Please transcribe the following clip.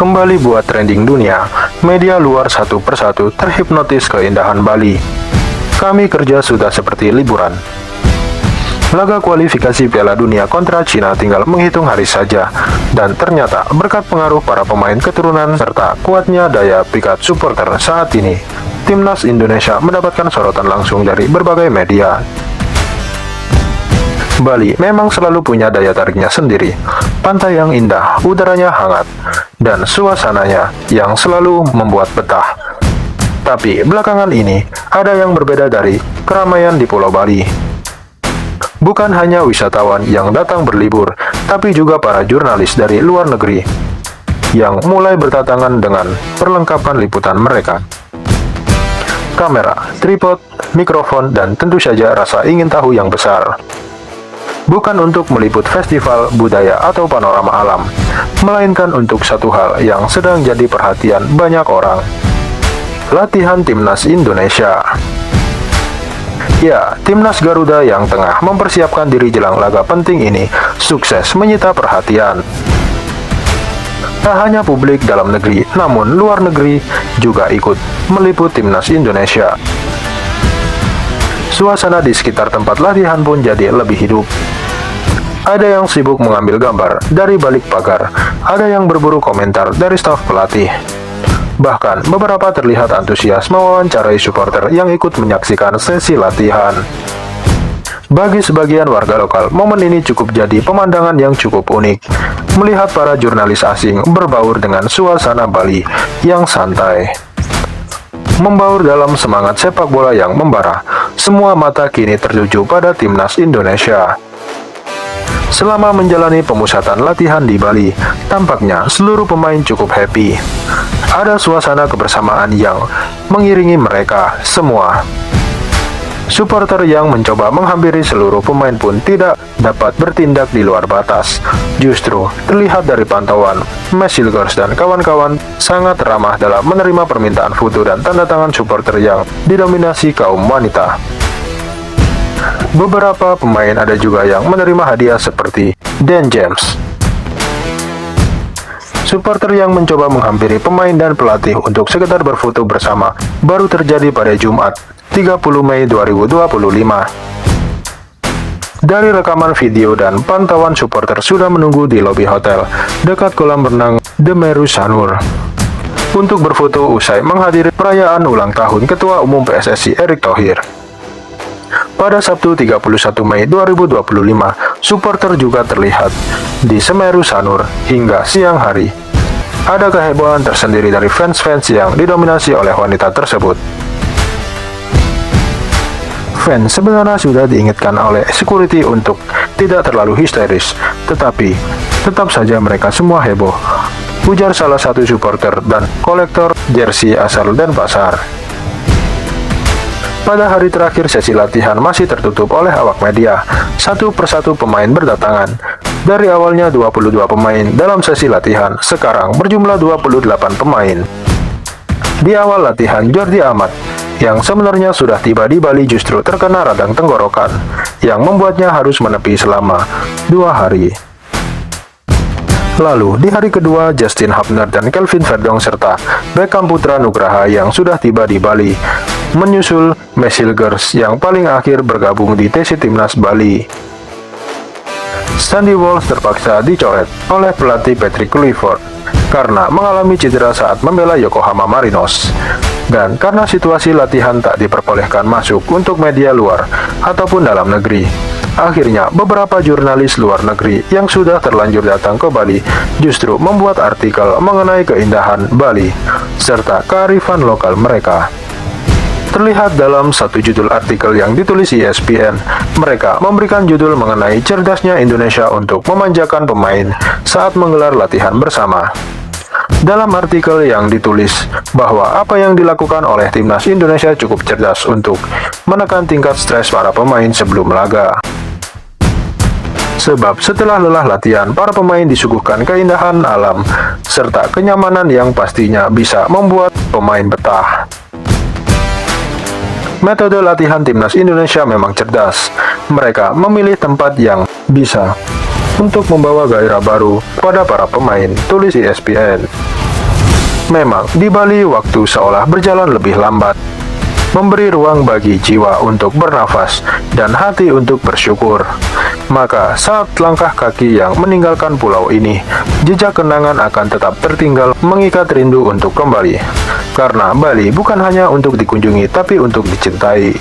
kembali buat trending dunia. Media luar satu persatu terhipnotis keindahan Bali. Kami kerja sudah seperti liburan. Laga kualifikasi Piala Dunia kontra Cina tinggal menghitung hari saja, dan ternyata berkat pengaruh para pemain keturunan serta kuatnya daya pikat supporter saat ini, Timnas Indonesia mendapatkan sorotan langsung dari berbagai media. Bali memang selalu punya daya tariknya sendiri, pantai yang indah, udaranya hangat, dan suasananya yang selalu membuat betah. Tapi belakangan ini, ada yang berbeda dari keramaian di Pulau Bali. Bukan hanya wisatawan yang datang berlibur, tapi juga para jurnalis dari luar negeri yang mulai berdatangan dengan perlengkapan liputan mereka. Kamera, tripod, mikrofon, dan tentu saja rasa ingin tahu yang besar. Bukan untuk meliput festival budaya atau panorama alam, melainkan untuk satu hal yang sedang jadi perhatian banyak orang. Latihan Timnas Indonesia. Ya, Timnas Garuda yang tengah mempersiapkan diri jelang laga penting ini sukses menyita perhatian. Tak hanya publik dalam negeri, namun luar negeri juga ikut meliput Timnas Indonesia. Suasana di sekitar tempat latihan pun jadi lebih hidup. Ada yang sibuk mengambil gambar dari balik pagar, ada yang berburu komentar dari staf pelatih. Bahkan, beberapa terlihat antusias mewawancarai supporter yang ikut menyaksikan sesi latihan. Bagi sebagian warga lokal, momen ini cukup jadi pemandangan yang cukup unik. Melihat para jurnalis asing berbaur dengan suasana Bali yang santai. Membaur dalam semangat sepak bola yang membara, semua mata kini tertuju pada Timnas Indonesia. Selama menjalani pemusatan latihan di Bali, tampaknya seluruh pemain cukup happy. Ada suasana kebersamaan yang mengiringi mereka semua. Supporter yang mencoba menghampiri seluruh pemain pun tidak dapat bertindak di luar batas. Justru terlihat dari pantauan, Mesilgers dan kawan-kawan sangat ramah dalam menerima permintaan foto dan tanda tangan supporter yang didominasi kaum wanita. Beberapa pemain ada juga yang menerima hadiah seperti Dan James. Supporter yang mencoba menghampiri pemain dan pelatih untuk sekedar berfoto bersama baru terjadi pada Jumat, 30 Mei 2025. Dari rekaman video dan pantauan supporter sudah menunggu di lobi hotel dekat kolam renang The Meru Sanur untuk berfoto usai menghadiri perayaan ulang tahun Ketua Umum PSSI Erick Thohir. Pada Sabtu 31 Mei 2025, supporter juga terlihat di Semeru Sanur hingga siang hari. Ada kehebohan tersendiri dari fans-fans yang didominasi oleh wanita tersebut. Fans sebenarnya sudah diingatkan oleh security untuk tidak terlalu histeris, tetapi tetap saja mereka semua heboh, ujar salah satu supporter dan kolektor jersey asal Denpasar. Pada hari terakhir sesi latihan masih tertutup oleh awak media, satu persatu pemain berdatangan. Dari awalnya 22 pemain dalam sesi latihan, sekarang berjumlah 28 pemain. Di awal latihan, Jordi Amat, yang sebenarnya sudah tiba di Bali justru terkena radang tenggorokan, yang membuatnya harus menepi selama 2 hari. Lalu, di hari kedua, Justin Hubner dan Kelvin Verdong serta Beckham Putra Nugraha yang sudah tiba di Bali, menyusul Mesilgers yang paling akhir bergabung di TC Timnas Bali. Sandy Walsh terpaksa dicoret oleh pelatih Patrick Kluivert karena mengalami cedera saat membela Yokohama Marinos. Dan karena situasi latihan tak diperbolehkan masuk untuk media luar ataupun dalam negeri, akhirnya beberapa jurnalis luar negeri yang sudah terlanjur datang ke Bali justru membuat artikel mengenai keindahan Bali serta kearifan lokal mereka. Terlihat dalam satu judul artikel yang ditulis ESPN, mereka memberikan judul mengenai cerdasnya Indonesia untuk memanjakan pemain saat menggelar latihan bersama. Dalam artikel yang ditulis bahwa apa yang dilakukan oleh Timnas Indonesia cukup cerdas untuk menekan tingkat stres para pemain sebelum laga. Sebab setelah lelah latihan, para pemain disuguhkan keindahan alam serta kenyamanan yang pastinya bisa membuat pemain betah. Metode latihan Timnas Indonesia memang cerdas. Mereka memilih tempat yang bisa untuk membawa gairah baru pada para pemain, tulis ESPN. Memang, di Bali waktu seolah berjalan lebih lambat, memberi ruang bagi jiwa untuk bernafas dan hati untuk bersyukur. Maka saat langkah kaki yang meninggalkan pulau ini, jejak kenangan akan tetap tertinggal mengikat rindu untuk kembali. Karena Bali bukan hanya untuk dikunjungi tapi untuk dicintai.